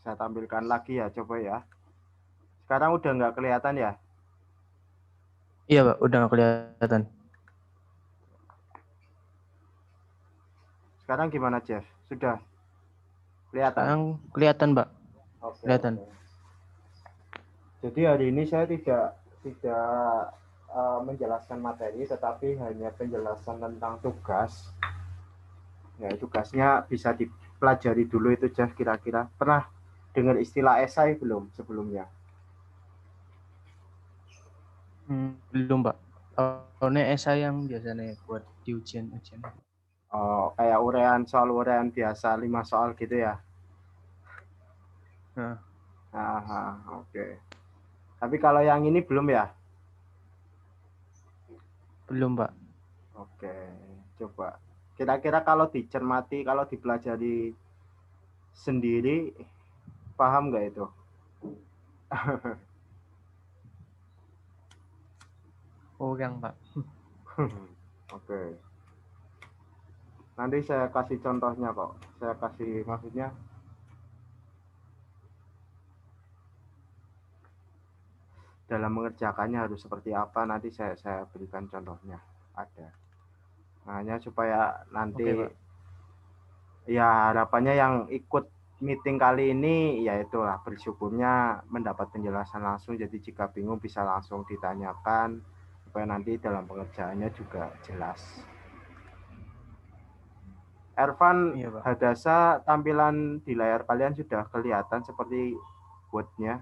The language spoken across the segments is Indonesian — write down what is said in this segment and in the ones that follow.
Saya tampilkan lagi ya, coba ya. Sekarang udah nggak kelihatan ya? Iya, Pak, udah nggak kelihatan. Sekarang gimana, Jeff? Sudah kelihatan? Sekarang kelihatan, Pak. Oke, Kelihatan. oke. Jadi hari ini saya tidak menjelaskan materi, tetapi hanya penjelasan tentang tugas. Ya, tugasnya bisa dipelajari dulu itu, Jeff, kira-kira. Pernah dengar istilah esai belum sebelumnya? Belum, Pak. Soalnya esai yang biasanya buat di ujian-ujian. Oh, kayak soal urean biasa, 5 soal gitu ya? Nah, Aha, oke. Tapi kalau yang ini belum ya? belum, Pak. Oke, coba. Kira-kira kalau dicermati, kalau dipelajari sendiri, paham nggak itu? Kurang, Pak. Oke. Nanti saya kasih contohnya kok. Saya kasih maksudnya dalam mengerjakannya harus seperti apa. Nanti saya berikan contohnya. Ada. Nah, hanya supaya Oke, nanti Pak. ya harapannya yang ikut meeting kali ini ya itulah bersyukurnya mendapat penjelasan langsung. Jadi jika bingung bisa langsung ditanyakan supaya nanti dalam pengerjaannya juga jelas. Ervan Iya, Pak. Hadasa, tampilan di layar kalian sudah kelihatan seperti Word-nya.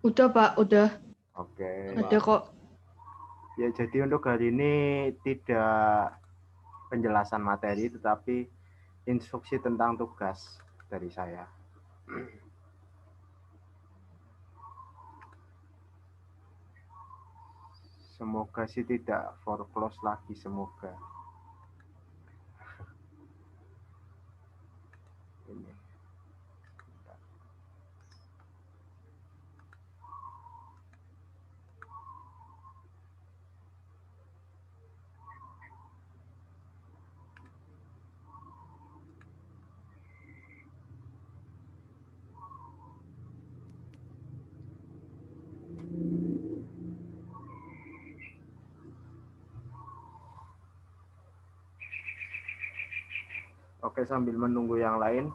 Udah, Pak, udah Oke. ada kok. Ya, jadi untuk hari ini tidak penjelasan materi, tetapi instruksi tentang tugas dari saya. Semoga sih tidak foreclose lagi, semoga. Ini. Oke, sambil menunggu yang lain,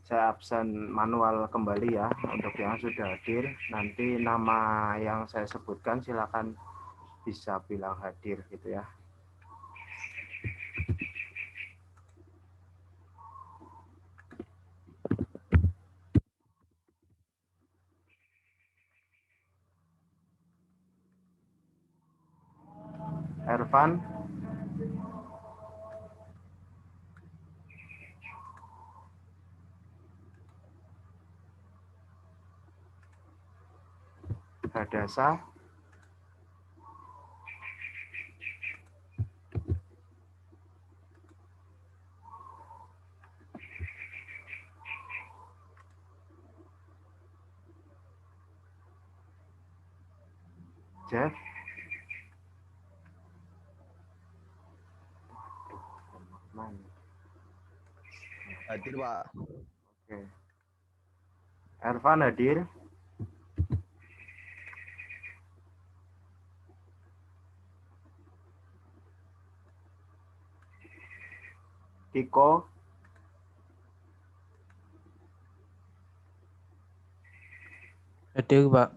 saya absen manual kembali ya untuk yang sudah hadir. Nanti nama yang saya sebutkan silakan bisa bilang hadir gitu ya. Ervan, Hadasa, Jeff. Mana? Hadir, Pak. Oke. Ervan hadir. Tiko, Hadir, Pak.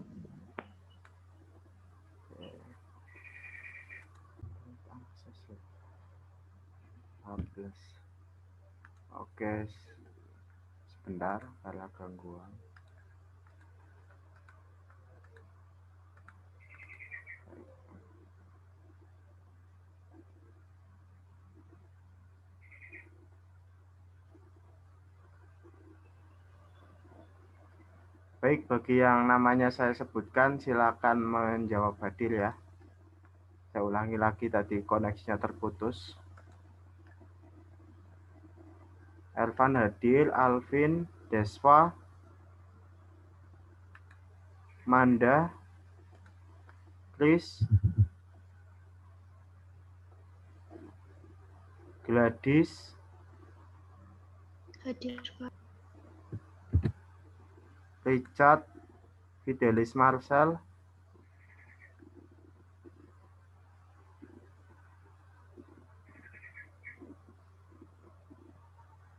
Oke, sebentar karena gangguan. Baik, bagi yang namanya saya sebutkan silakan menjawab hadir ya. Saya ulangi lagi tadi koneksinya terputus. Ervan hadir, Alvin, Deswa, Manda, Chris, Gladys, Hadir, Pak. Richard Fidelis Marcel.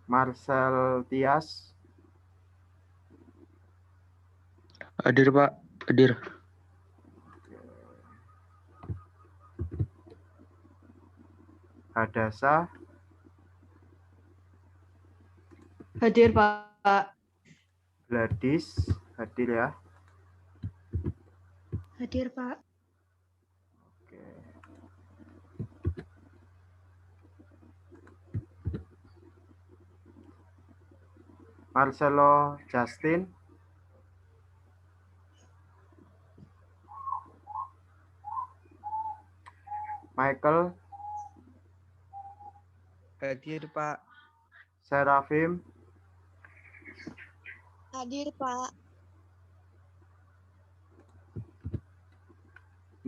Marcel Tias. Hadir, Pak. Hadir. Hadasa. Hadir, Pak. Gladys. Hadir ya. Hadir, Pak. Oke. Marcelo Justin. Michael. Hadir, Pak. Serafim. Hadir, Pak.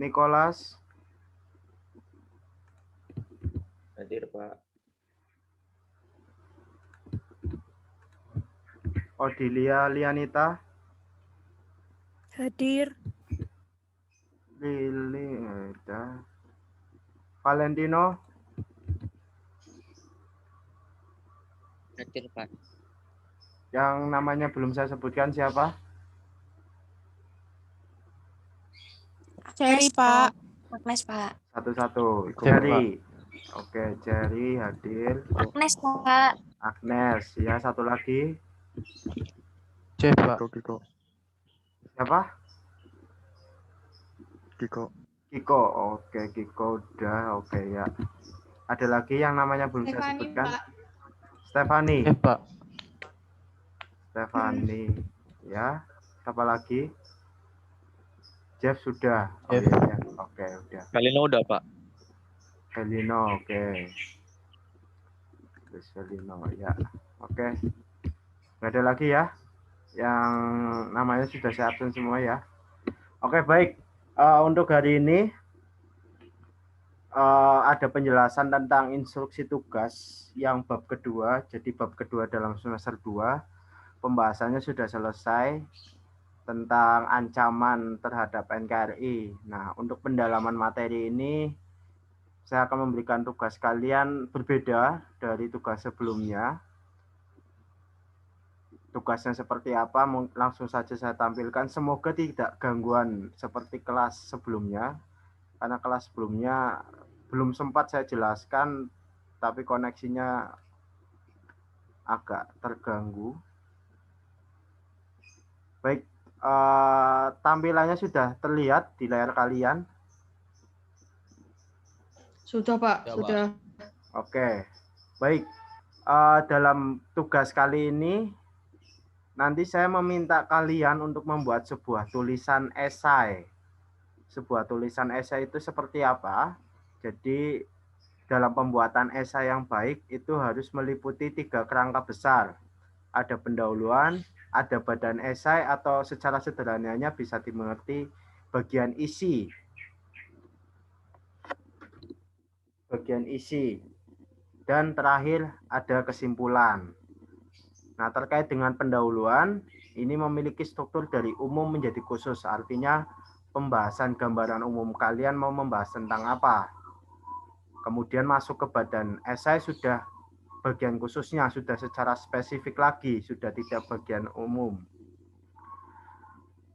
Nicholas. Hadir, Pak. Odilia Lianita. Hadir. Lili ada. Valentino. Hadir, Pak. Yang namanya belum saya sebutkan siapa? Cherry, Pak. Agnes, Pak. Satu-satu. Cek, Cherry. Oke, Cherry hadir. Agnes, Pak. Agnes. Ya, satu lagi. Cek, Pak. Kiko. Siapa? Kiko. Kiko. Oke, Kiko udah. Oke ya. Ada lagi yang namanya belum saya Stefani, sebutkan? Pak. Stephanie. Cek, Pak. Stephanie. Ya. Siapa lagi? Jeff sudah. Oh, Jeff. iya, ya. Oke, udah. Kalino udah, Pak. Felino, oke. Terus Felino, ya. Oke. Nggak ada lagi ya? Yang namanya sudah saya absen semua ya. Oke, baik. Untuk hari ini ada penjelasan tentang instruksi tugas yang bab kedua. Jadi bab kedua dalam semester 2. Pembahasannya sudah selesai tentang ancaman terhadap NKRI. Nah, untuk pendalaman materi ini saya akan memberikan tugas kalian berbeda dari tugas sebelumnya. Tugasnya seperti apa, langsung saja saya tampilkan. Semoga tidak gangguan seperti kelas sebelumnya. Karena kelas sebelumnya belum sempat saya jelaskan, tapi koneksinya agak terganggu. Baik, tampilannya sudah terlihat di layar kalian. Sudah, Pak. Ya, Pak. Sudah. Oke, baik. Dalam tugas kali ini, nanti saya meminta kalian untuk membuat sebuah tulisan esai. Sebuah tulisan esai itu seperti apa? Jadi, dalam pembuatan esai yang baik, itu harus meliputi 3 kerangka besar. Ada pendahuluan, ada badan esai, atau secara sederhananya bisa dimengerti bagian isi. Bagian isi. Dan terakhir ada kesimpulan. Nah, terkait dengan pendahuluan, ini memiliki struktur dari umum menjadi khusus. Artinya pembahasan gambaran umum kalian mau membahas tentang apa. Kemudian masuk ke badan esai sudah bagian khususnya, sudah secara spesifik lagi, sudah tidak bagian umum.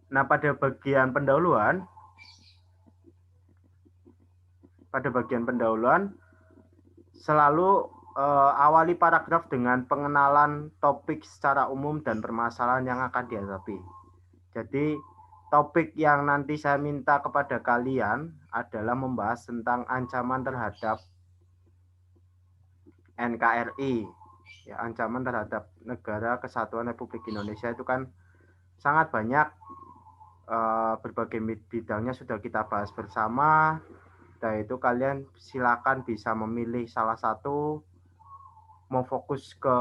Nah, pada bagian pendahuluan, selalu awali paragraf dengan pengenalan topik secara umum dan permasalahan yang akan dihadapi. Jadi, topik yang nanti saya minta kepada kalian adalah membahas tentang ancaman terhadap NKRI. Ya, ancaman terhadap Negara Kesatuan Republik Indonesia itu kan sangat banyak, berbagai bidangnya sudah kita bahas bersama. Nah, itu kalian silakan bisa memilih salah satu, mau fokus ke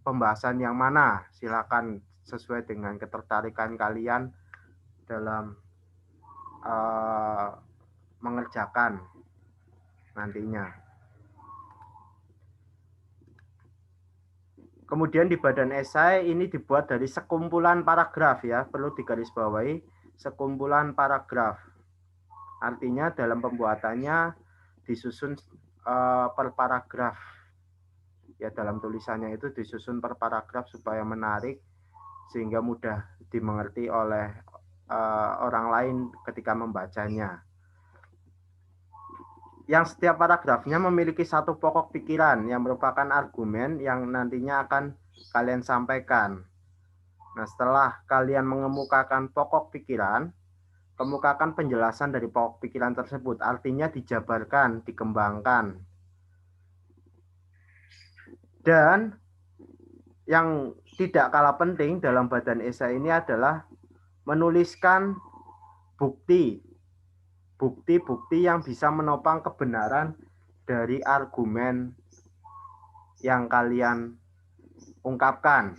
pembahasan yang mana, silakan sesuai dengan ketertarikan kalian dalam mengerjakan nantinya. Kemudian di badan esai ini dibuat dari sekumpulan paragraf ya, perlu digarisbawahi, sekumpulan paragraf. Artinya dalam pembuatannya disusun per paragraf. Ya, dalam tulisannya itu disusun per paragraf supaya menarik sehingga mudah dimengerti oleh orang lain ketika membacanya. Yang setiap paragrafnya memiliki satu pokok pikiran yang merupakan argumen yang nantinya akan kalian sampaikan. Nah, setelah kalian mengemukakan pokok pikiran, kemukakan penjelasan dari pokok pikiran tersebut. Artinya dijabarkan, dikembangkan. Dan yang tidak kalah penting dalam badan esai ini adalah menuliskan bukti-bukti yang bisa menopang kebenaran dari argumen yang kalian ungkapkan.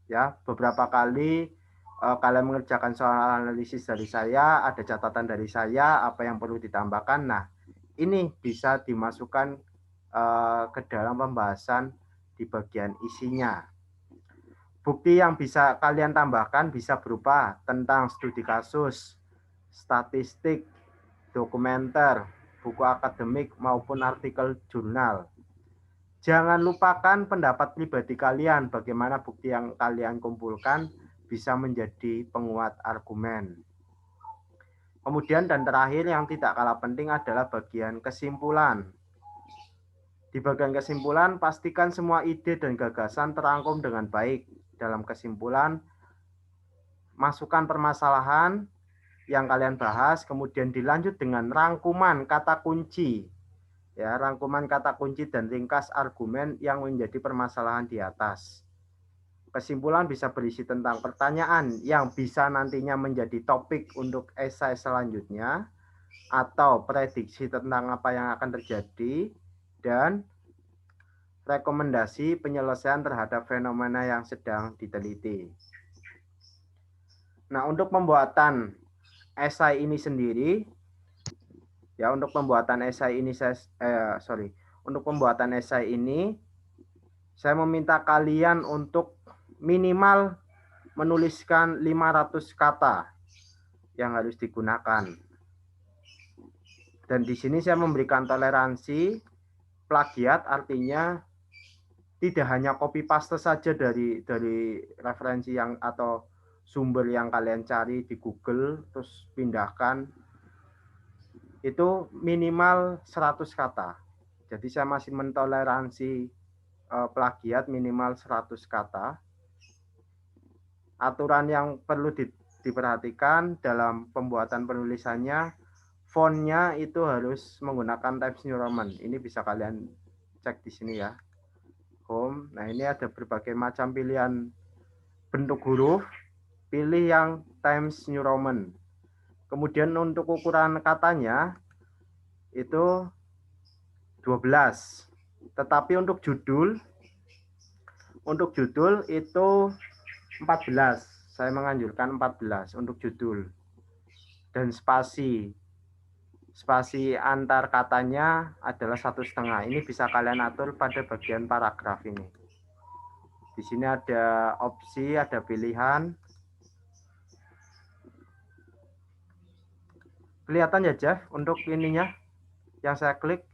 Ya, beberapa kali kalian mengerjakan soal analisis dari saya, ada catatan dari saya, apa yang perlu ditambahkan. Nah, ini bisa dimasukkan ke dalam pembahasan di bagian isinya. Bukti yang bisa kalian tambahkan bisa berupa tentang studi kasus, statistik, dokumenter, buku akademik, maupun artikel jurnal. Jangan lupakan pendapat pribadi kalian, bagaimana bukti yang kalian kumpulkan bisa menjadi penguat argumen. Kemudian dan terakhir yang tidak kalah penting adalah bagian kesimpulan. Di bagian kesimpulan, pastikan semua ide dan gagasan terangkum dengan baik. Dalam kesimpulan, masukkan permasalahan yang kalian bahas, kemudian dilanjut dengan rangkuman kata kunci. Ya, rangkuman kata kunci dan ringkas argumen yang menjadi permasalahan di atas. Kesimpulan bisa berisi tentang pertanyaan yang bisa nantinya menjadi topik untuk esai selanjutnya, atau prediksi tentang apa yang akan terjadi, dan rekomendasi penyelesaian terhadap fenomena yang sedang diteliti. Nah, untuk pembuatan esai ini sendiri, ya, untuk pembuatan esai ini saya meminta kalian untuk minimal menuliskan 500 kata yang harus digunakan. Dan di sini saya memberikan toleransi plagiat, artinya tidak hanya copy paste saja dari referensi yang atau sumber yang kalian cari di Google terus pindahkan. Itu minimal 100 kata. Jadi saya masih mentoleransi plagiat minimal 100 kata. Aturan yang perlu diperhatikan dalam pembuatan penulisannya, fontnya itu harus menggunakan Times New Roman. Ini bisa kalian cek di sini ya. Home. Nah, ini ada berbagai macam pilihan bentuk huruf. Pilih yang Times New Roman. Kemudian untuk ukuran katanya itu 12. Tetapi untuk judul itu 14. Saya menganjurkan 14 untuk judul. Dan spasi antar katanya adalah 1,5. Ini bisa kalian atur pada bagian paragraf ini. Di sini ada opsi, ada pilihan. Kelihatan ya, Jeff, untuk ininya yang saya klik?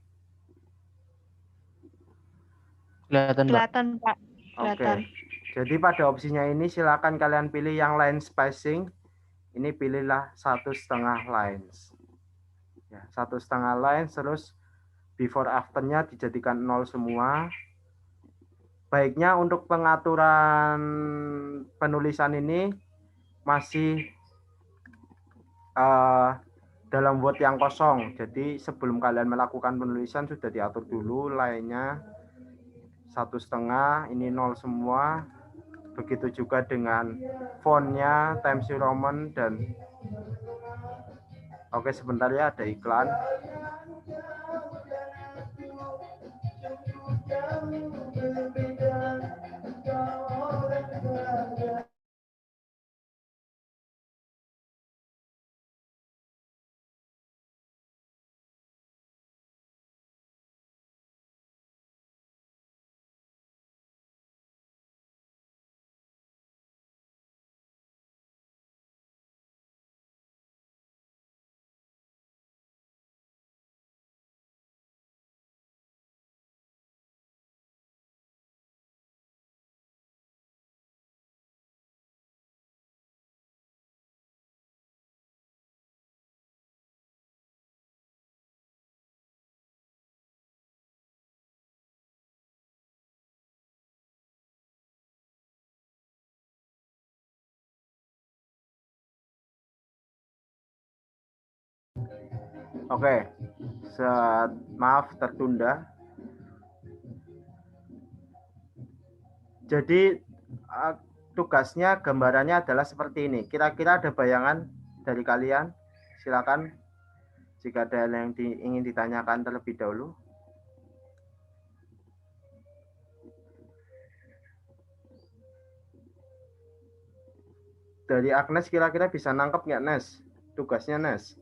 Kelihatan, Pak. Kelihatan, Pak. Oke. Jadi pada opsinya ini silakan kalian pilih yang line spacing. Ini pilihlah 1,5 lines. Ya, 1,5 lines, terus before after-nya dijadikan 0 semua. Baiknya untuk pengaturan penulisan ini masih dalam Word yang kosong. Jadi sebelum kalian melakukan penulisan sudah diatur dulu lainnya 1,5, ini 0 semua. Begitu juga dengan fontnya Times New Roman dan oke, sebentar ya, ada iklan. Oke, maaf tertunda. Jadi tugasnya gambarannya adalah seperti ini. Kira-kira ada bayangan dari kalian? Silakan jika ada yang ingin ditanyakan terlebih dahulu. Dari Agnes kira-kira bisa nangkep nggak, Nes? Tugasnya, Nes?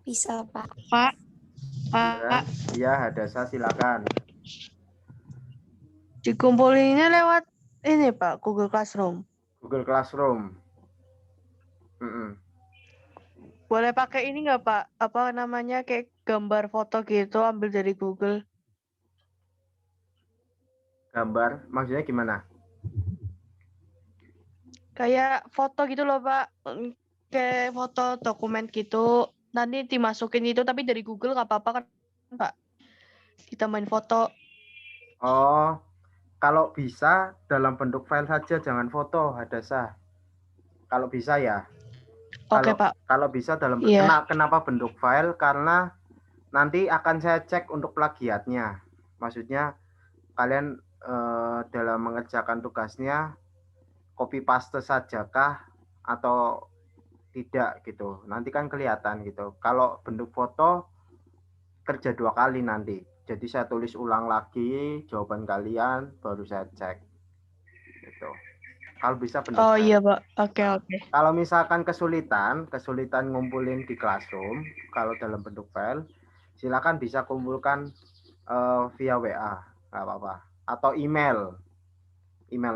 Bisa, Pak. Pak. Ya, ya Hadasa silakan. Dikumpulinnya lewat ini Pak, Google Classroom. Google Classroom. Boleh pakai ini nggak Pak? Apa namanya kayak gambar foto gitu ambil dari Google? Gambar, maksudnya gimana? Kayak foto gitu loh Pak. Kayak foto dokumen gitu. Nanti dimasukin itu tapi dari Google nggak apa-apa kan Pak? Kita main foto. Oh, kalau bisa dalam bentuk file saja, jangan foto, Hadasa. Kalau bisa ya. Oke Pak. Kalau bisa dalam Iya. kenapa bentuk file? Karena nanti akan saya cek untuk plagiatnya. Maksudnya kalian dalam mengerjakan tugasnya copy paste sajakah atau tidak gitu. Nanti kan kelihatan gitu. Kalau bentuk foto kerja 2 kali nanti. Jadi saya tulis ulang lagi jawaban kalian baru saya cek. Gitu. Kalau bisa bentuk Oh file. iya Pak. Oke. Kalau misalkan kesulitan ngumpulin di Classroom, kalau dalam bentuk file, silakan bisa kumpulkan via WA, nggak apa-apa. Atau email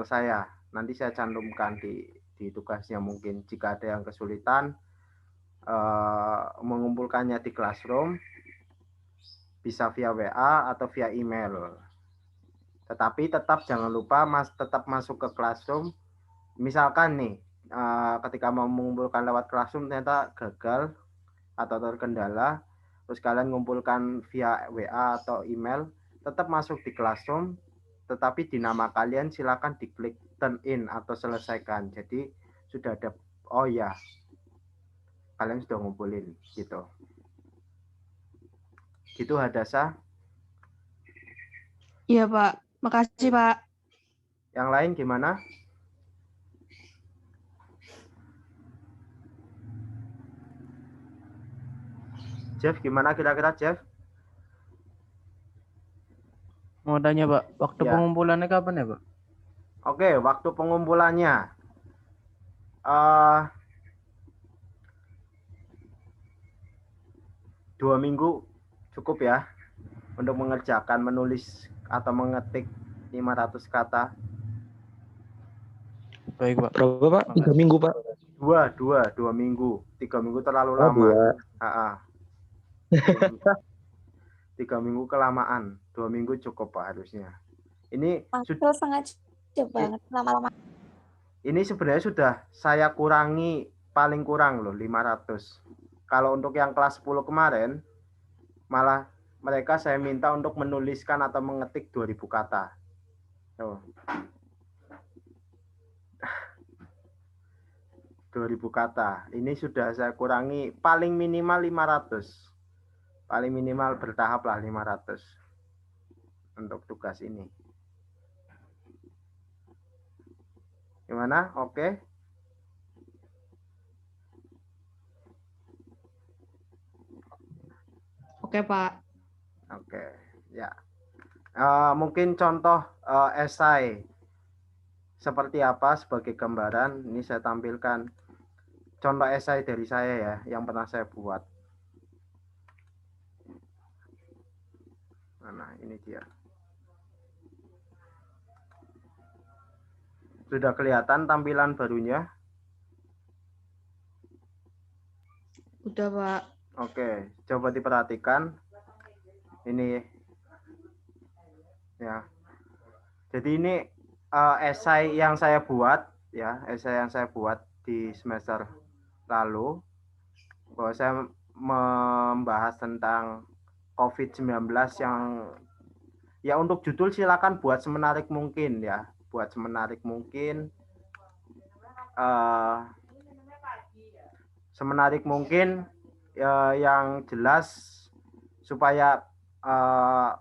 saya. Nanti saya cantumkan di tugasnya mungkin. Jika ada yang kesulitan mengumpulkannya di Classroom, bisa via WA atau via email. Tetapi tetap jangan lupa tetap masuk ke Classroom. Misalkan nih, ketika mau mengumpulkan lewat Classroom ternyata gagal atau terkendala, terus kalian mengumpulkan via WA atau email, tetap masuk di Classroom, tetapi di nama kalian silakan diklik turn in atau selesaikan. Jadi sudah ada, oh ya, kalian sudah ngumpulin gitu. Gitu Hadasa. Iya Pak. Makasih Pak. Yang lain gimana? Jeff, gimana kira-kira Jeff? Mau tanya Pak, waktu Ya. pengumpulannya kapan ya Pak? Oke, waktu pengumpulannya 2 minggu cukup ya untuk mengerjakan menulis atau mengetik 500 kata. Baik Pak. Berapa Pak? 3 minggu Pak. 2 minggu. 3 minggu terlalu lama. 3 minggu kelamaan. 2 minggu cukup Pak harusnya. Ini sangat cepat banget lama-lama. Ini sebenarnya sudah saya kurangi paling kurang loh 500. Kalau untuk yang kelas 10 kemarin malah mereka saya minta untuk menuliskan atau mengetik 2000 kata. Oh. 2000 kata. Ini sudah saya kurangi paling minimal 500. Paling minimal bertahap lah 500 untuk tugas ini. Gimana? Oke. Oke Pak. Oke, ya. Mungkin contoh esai seperti apa sebagai gambaran. Ini saya tampilkan contoh esai dari saya ya, yang pernah saya buat. Nah, ini dia. Sudah kelihatan tampilan barunya? Udah Pak. Oke, coba diperhatikan. Ini ya. Jadi ini esai yang saya buat ya, esai yang saya buat di semester lalu bahwa saya membahas tentang COVID-19 yang ya untuk judul silakan buat semenarik mungkin ya, buat semenarik mungkin eh, semenarik mungkin yang jelas supaya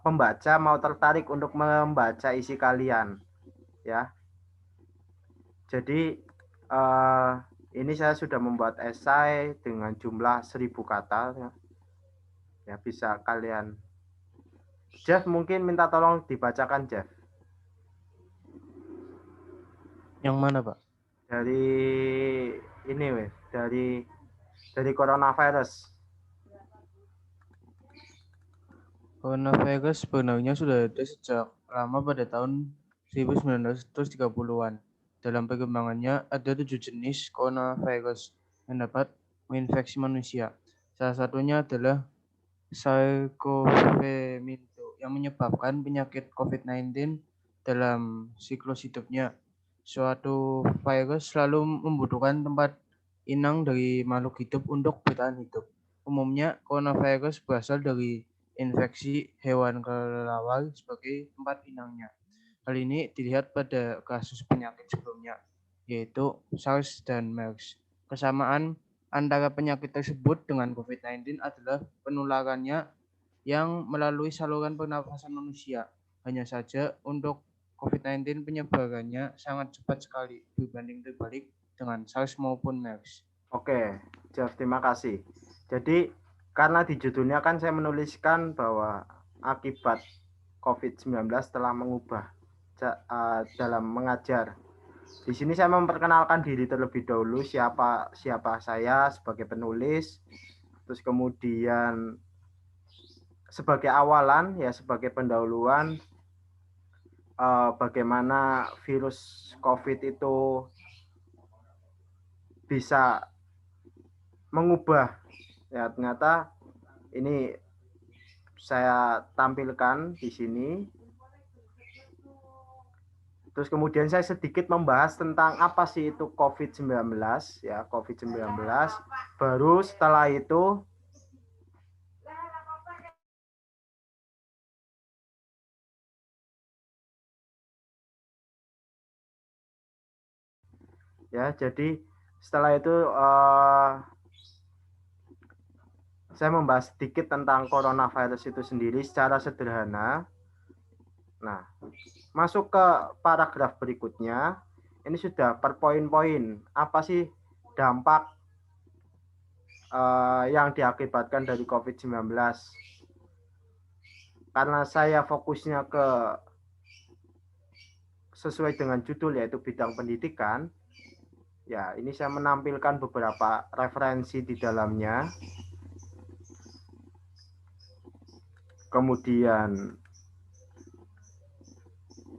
pembaca mau tertarik untuk membaca isi kalian ya. Jadi ini saya sudah membuat esai dengan jumlah 1000 kata ya, bisa kalian. Jeff mungkin minta tolong dibacakan Jeff. Yang mana, Pak? Dari ini dari coronavirus. Coronavirus sebenarnya sudah ada sejak lama pada tahun 1930-an. Dalam perkembangannya ada 7 jenis coronavirus yang dapat menginfeksi manusia. Salah satunya adalah SARS-CoV-2 yang menyebabkan penyakit COVID-19 dalam siklus hidupnya. Suatu virus selalu membutuhkan tempat inang dari makhluk hidup untuk bertahan hidup. Umumnya, coronavirus berasal dari infeksi hewan kelelawar sebagai tempat inangnya. Hal ini dilihat pada kasus penyakit sebelumnya, yaitu SARS dan MERS. Kesamaan antara penyakit tersebut dengan COVID-19 adalah penularannya yang melalui saluran pernapasan manusia. Hanya saja untuk COVID-19 penyebarannya sangat cepat sekali berbanding terbalik dengan SARS maupun MERS. Oke, Jeff, terima kasih. Jadi karena di judulnya kan saya menuliskan bahwa akibat COVID-19 telah mengubah dalam mengajar. Di sini saya memperkenalkan diri terlebih dahulu, siapa saya sebagai penulis, terus kemudian sebagai awalan ya, sebagai pendahuluan bagaimana virus COVID itu bisa mengubah ya. Ternyata ini saya tampilkan di sini. Terus kemudian saya sedikit membahas tentang apa sih itu COVID-19 ya, COVID-19. Baru setelah itu ya, jadi setelah itu saya membahas sedikit tentang coronavirus itu sendiri secara sederhana. Nah, masuk ke paragraf berikutnya. Ini sudah per poin-poin. Apa sih dampak yang diakibatkan dari COVID-19? Karena saya fokusnya ke sesuai dengan judul yaitu bidang pendidikan. Ya, ini saya menampilkan beberapa referensi di dalamnya. Kemudian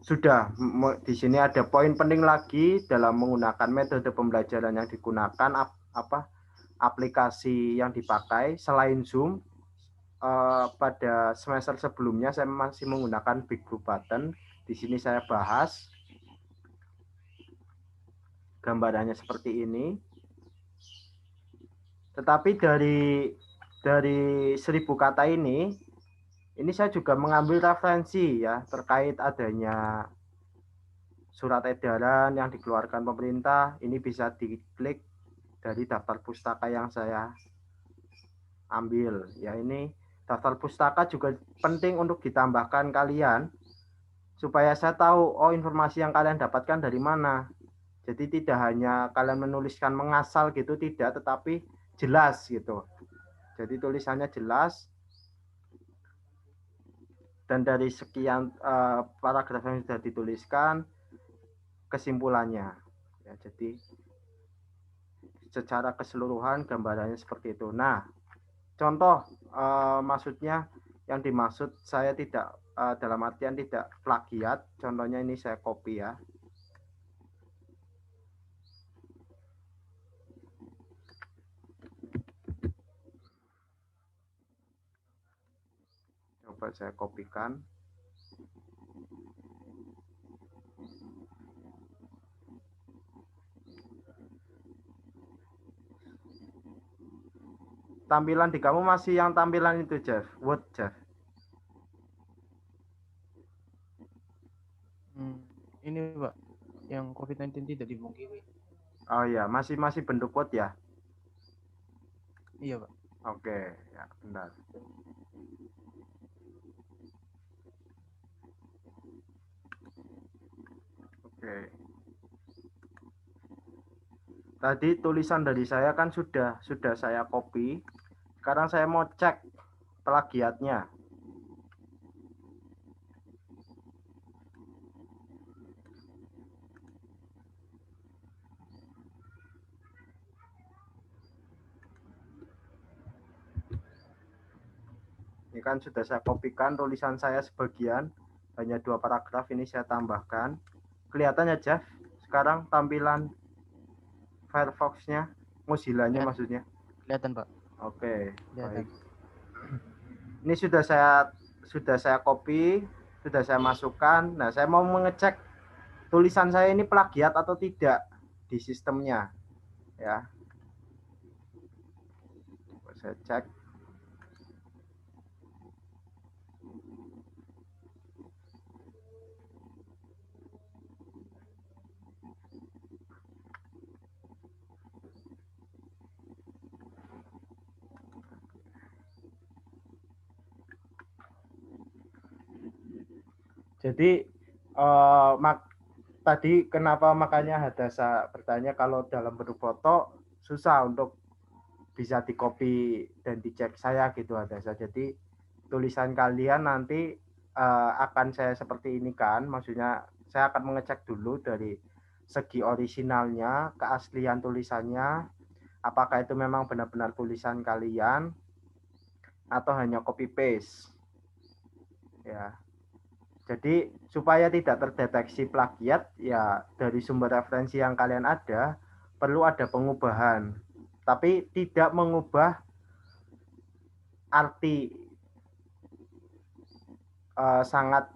sudah di sini ada poin penting lagi dalam menggunakan metode pembelajaran yang digunakan, aplikasi yang dipakai selain Zoom. Pada semester sebelumnya saya masih menggunakan Big Blue Button. Di sini saya bahas gambarannya seperti ini. Tetapi dari 1000 kata ini saya juga mengambil referensi ya terkait adanya surat edaran yang dikeluarkan pemerintah. Ini bisa diklik dari daftar pustaka yang saya ambil. Ya, ini daftar pustaka juga penting untuk ditambahkan kalian supaya saya tahu informasi yang kalian dapatkan dari mana. Jadi tidak hanya kalian menuliskan mengasal gitu, tidak, tetapi jelas gitu. Jadi tulisannya jelas. Dan dari sekian paragraf yang sudah dituliskan, kesimpulannya. Ya, jadi secara keseluruhan gambarannya seperti itu. Nah, contoh maksudnya yang dimaksud saya tidak dalam artian tidak plagiat. Contohnya ini saya copy ya. Coba saya kopikan. Tampilan di kamu masih yang tampilan itu, Jeff? Word, Jeff? Ini Pak, yang COVID-19 tidak dipungkiri. Oh ya, masih bentuk quote ya. Iya, Pak. Oke, ya bentar. Oke. Tadi tulisan dari saya kan sudah saya copy. Sekarang saya mau cek plagiatnya. Ini kan sudah saya kopikan tulisan saya sebagian, hanya 2 paragraf, ini saya tambahkan. Kelihatan ya Jeff? Sekarang tampilan Firefox-nya, Mozilla-nya Kelihatan. maksudnya. Kelihatan, Pak. Oke, Kelihatan. baik. Ini sudah saya copy, sudah saya masukkan. Nah, saya mau mengecek tulisan saya ini plagiat atau tidak di sistemnya. Ya. Saya cek. Jadi tadi kenapa makanya Hadasa bertanya kalau dalam bentuk foto susah untuk bisa di-copy dan dicek saya gitu Hadasa. Jadi tulisan kalian nanti akan saya seperti ini kan, maksudnya saya akan mengecek dulu dari segi orisinalnya, keaslian tulisannya, apakah itu memang benar-benar tulisan kalian atau hanya copy paste. Ya. Jadi supaya tidak terdeteksi plagiat, ya dari sumber referensi yang kalian ada, perlu ada pengubahan. Tapi tidak mengubah arti sangat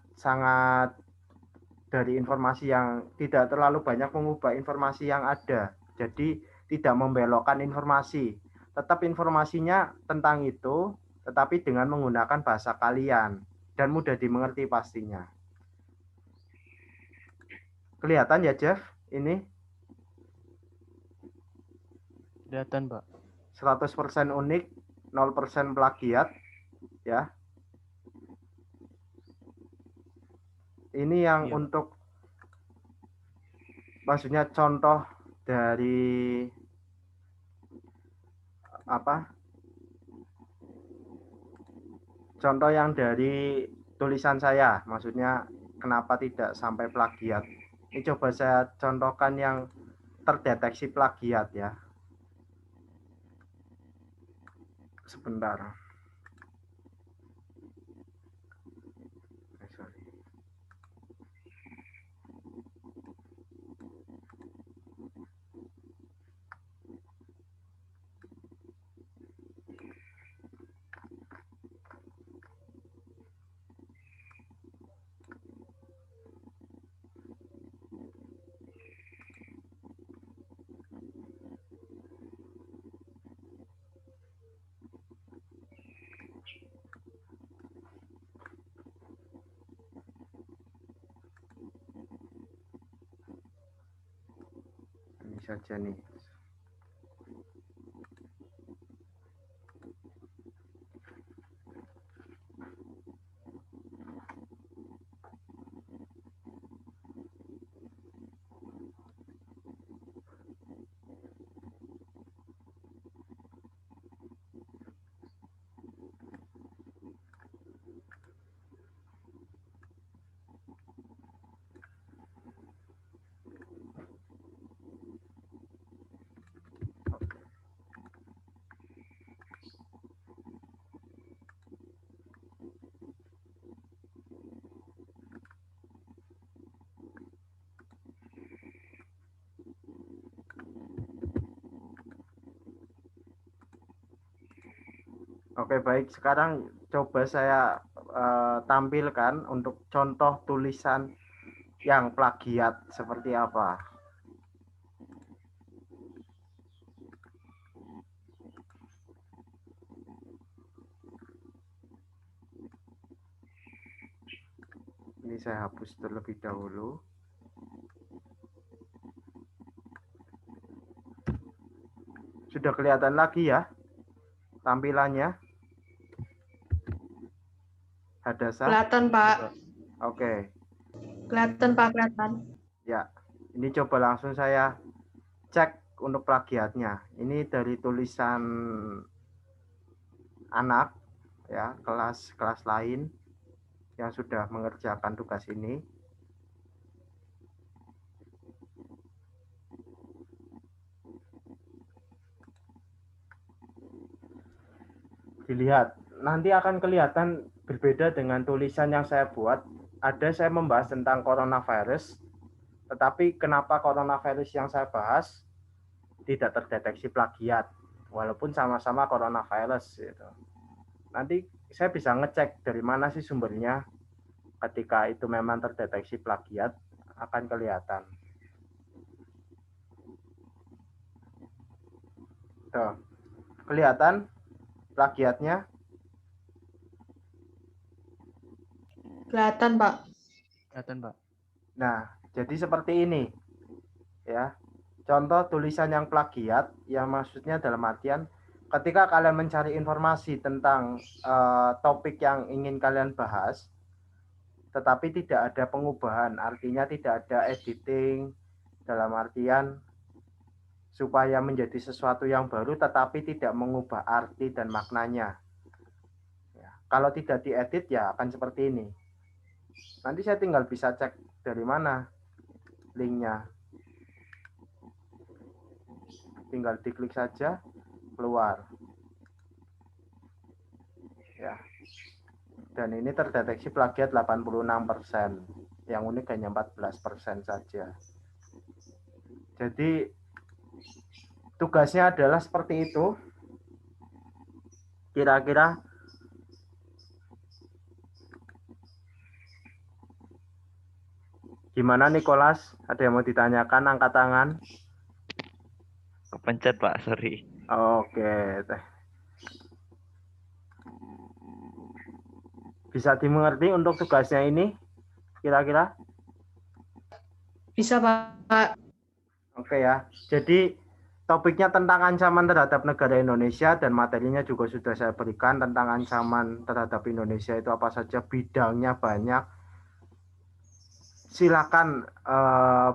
dari informasi yang tidak terlalu banyak mengubah informasi yang ada. Jadi tidak membelokkan informasi. Tetap informasinya tentang itu, tetapi dengan menggunakan bahasa kalian. Dan mudah dimengerti pastinya. Kelihatan ya Jeff? Ini Kelihatan, Pak. 100% unik, 0% plagiat. Ya. Ini yang Iya, untuk maksudnya contoh dari apa? Contoh yang dari tulisan saya, maksudnya kenapa tidak sampai plagiat. Ini coba saya contohkan yang terdeteksi plagiat ya. Sebentar. Sorry. Ini saja nih. Oke, baik. Sekarang coba saya tampilkan untuk contoh tulisan yang plagiat seperti apa. Ini saya hapus terlebih dahulu. Sudah kelihatan lagi ya tampilannya? Hadasa? Kelihatan, Pak. Oke. Kelihatan, Pak, kelihatan. Ya, ini coba langsung saya cek untuk plagiatnya. Ini dari tulisan anak ya, kelas lain yang sudah mengerjakan tugas ini. Dilihat, nanti akan kelihatan berbeda dengan tulisan yang saya buat. Ada saya membahas tentang coronavirus, tetapi kenapa coronavirus yang saya bahas tidak terdeteksi plagiat, walaupun sama-sama coronavirus gitu. Nanti saya bisa ngecek dari mana sih sumbernya. Ketika itu memang terdeteksi plagiat, akan kelihatan. Tuh, kelihatan plagiatnya? Kelihatan, Pak. Kelihatan, Pak. Nah, jadi seperti ini. Ya. Contoh tulisan yang plagiat, yang maksudnya dalam artian ketika kalian mencari informasi tentang topik yang ingin kalian bahas, tetapi tidak ada pengubahan, artinya tidak ada editing, dalam artian supaya menjadi sesuatu yang baru tetapi tidak mengubah arti dan maknanya. Ya, kalau tidak diedit ya akan seperti ini. Nanti saya tinggal bisa cek dari mana linknya. Tinggal diklik saja, keluar. Ya. Dan ini terdeteksi plagiat 86%. Yang unik hanya 14% saja. Jadi tugasnya adalah seperti itu. Kira-kira gimana Nicholas? Ada yang mau ditanyakan? Angkat tangan. Kepencet Pak, sorry. Oke. Bisa dimengerti untuk tugasnya ini? Kira-kira? Bisa, Pak. Oke ya. Jadi topiknya tentang ancaman terhadap negara Indonesia dan materinya juga sudah saya berikan tentang ancaman terhadap Indonesia itu apa saja, bidangnya banyak. Silakan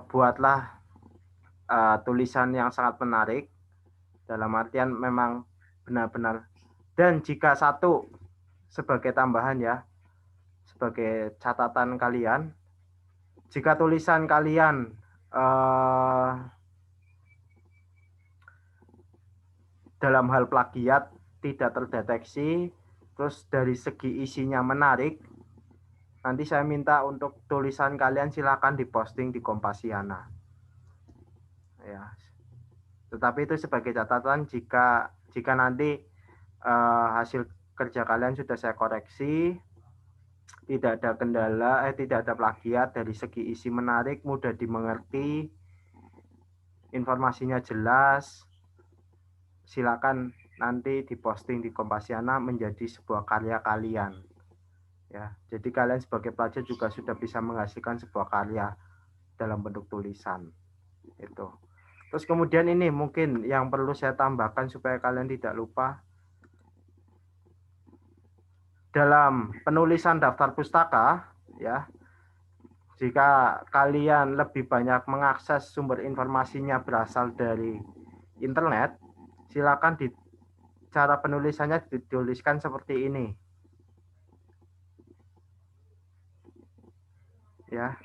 buatlah tulisan yang sangat menarik, dalam artian memang benar-benar. Dan jika satu, sebagai tambahan ya, sebagai catatan kalian, jika tulisan kalian dalam hal plagiat tidak terdeteksi, terus dari segi isinya menarik, nanti saya minta untuk tulisan kalian silakan diposting di Kompasiana. Ya. Tetapi itu sebagai catatan jika nanti hasil kerja kalian sudah saya koreksi, tidak ada kendala, tidak ada plagiat, dari segi isi menarik, mudah dimengerti, informasinya jelas, silakan nanti diposting di Kompasiana menjadi sebuah karya kalian. Ya, jadi kalian sebagai pelajar juga sudah bisa menghasilkan sebuah karya dalam bentuk tulisan. Itu. Terus kemudian ini mungkin yang perlu saya tambahkan supaya kalian tidak lupa. Dalam penulisan daftar pustaka, ya, jika kalian lebih banyak mengakses sumber informasinya berasal dari internet, silakan cara penulisannya dituliskan seperti ini. Ya.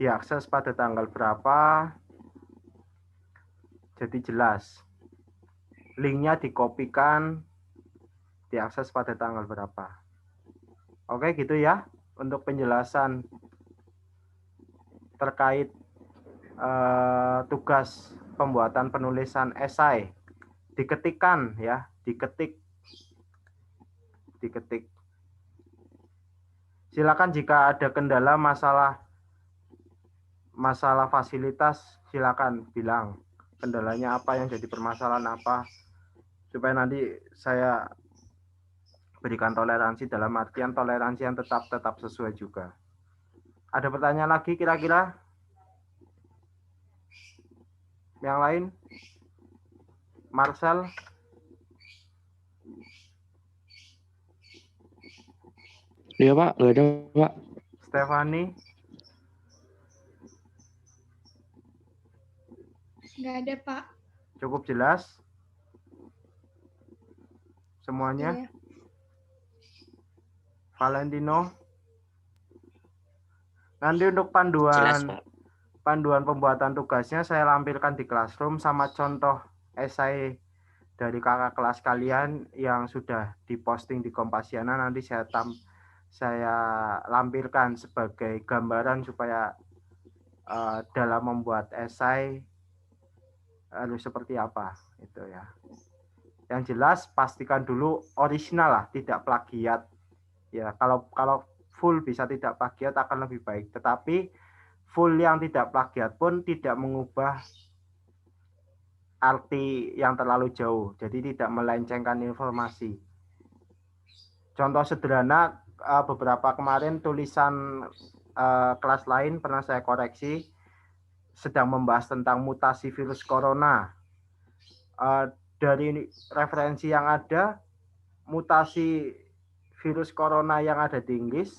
Diakses pada tanggal berapa, jadi jelas. Linknya dikopikan, diakses pada tanggal berapa. Oke, gitu ya untuk penjelasan terkait tugas pembuatan penulisan esai. Diketikkan ya, diketik. Silakan jika ada kendala masalah fasilitas, silakan bilang kendalanya apa, yang jadi permasalahan apa, supaya nanti saya berikan toleransi, dalam artian toleransi yang tetap sesuai juga. Ada pertanyaan lagi kira-kira? Yang lain? Marcel? Iya Pak, nggak ada Pak. Stefani? Nggak ada, Pak. Cukup jelas? Semuanya? Iya. Valentino? Nanti untuk Jelas, Pak. panduan pembuatan tugasnya saya lampirkan di Classroom sama contoh esai dari kakak kelas kalian yang sudah diposting di Kompasiana, nanti saya lampirkan sebagai gambaran supaya dalam membuat esai harus seperti apa itu ya. Yang jelas pastikan dulu original lah, tidak plagiat. Ya, kalau full bisa tidak plagiat akan lebih baik. Tetapi full yang tidak plagiat pun tidak mengubah arti yang terlalu jauh. Jadi tidak melencengkan informasi. Contoh sederhana, beberapa kemarin tulisan kelas lain pernah saya koreksi, sedang membahas tentang mutasi virus corona. Dari referensi yang ada, mutasi virus corona yang ada di Inggris,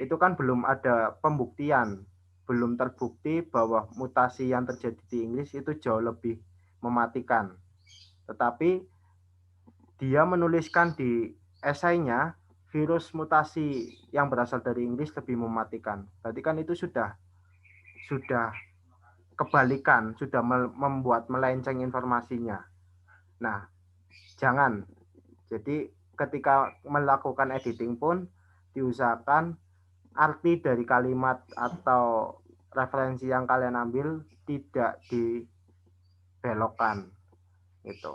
itu kan belum ada pembuktian. Belum terbukti bahwa mutasi yang terjadi di Inggris itu jauh lebih mematikan. Tetapi dia menuliskan di esainya, virus mutasi yang berasal dari Inggris lebih mematikan. Berarti kan itu sudah kebalikan, sudah membuat melenceng informasinya. Nah, jangan. Jadi ketika melakukan editing pun diusahakan arti dari kalimat atau referensi yang kalian ambil tidak dibelokkan. Gitu.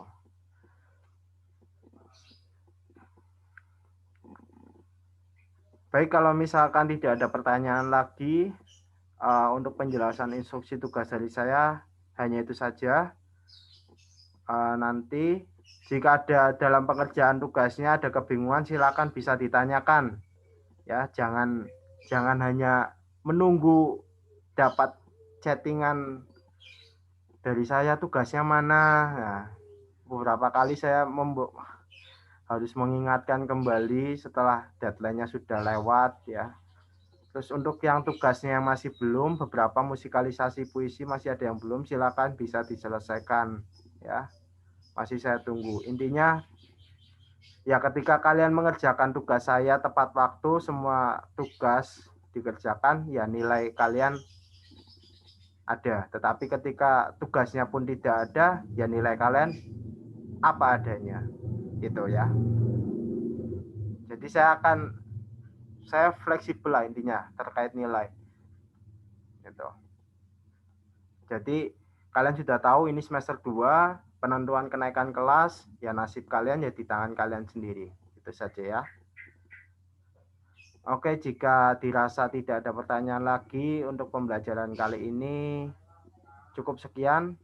Baik, kalau misalkan tidak ada pertanyaan lagi, untuk penjelasan instruksi tugas dari saya hanya itu saja. Nanti jika ada dalam pengerjaan tugasnya ada kebingungan, silakan bisa ditanyakan. Ya, jangan hanya menunggu dapat chattingan dari saya tugasnya mana. Nah, beberapa kali saya harus mengingatkan kembali setelah deadline-nya sudah lewat ya. Terus untuk yang tugasnya yang masih belum, beberapa musikalisasi puisi masih ada yang belum, silakan bisa diselesaikan ya. Masih saya tunggu. Intinya ya ketika kalian mengerjakan tugas saya tepat waktu, semua tugas dikerjakan, ya nilai kalian ada. Tetapi ketika tugasnya pun tidak ada, ya nilai kalian apa adanya. Gitu ya. Jadi saya fleksibel lah intinya terkait nilai. Gitu. Jadi kalian sudah tahu ini semester 2, penentuan kenaikan kelas, ya nasib kalian ya di tangan kalian sendiri. Itu saja ya. Oke, jika dirasa tidak ada pertanyaan lagi untuk pembelajaran kali ini, cukup sekian.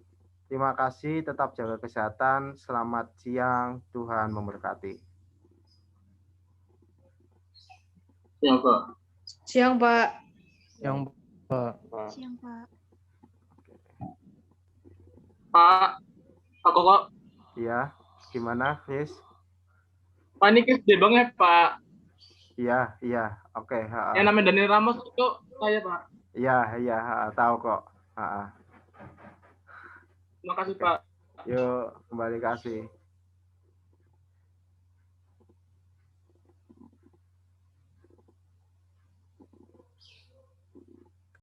Terima kasih, tetap jaga kesehatan. Selamat siang, Tuhan memberkati. Siang, Pak. Siang, Pak. Yang Pak. Siang, Pak. Pak, aku kok. Iya, gimana, Chris? Pak, ini Chris Debang ya, Pak? Iya, oke. Yang namanya Daniel Ramos itu saya, Pak. Iya, tahu kok. Terima kasih, Pak. Yuk, kembali kasih.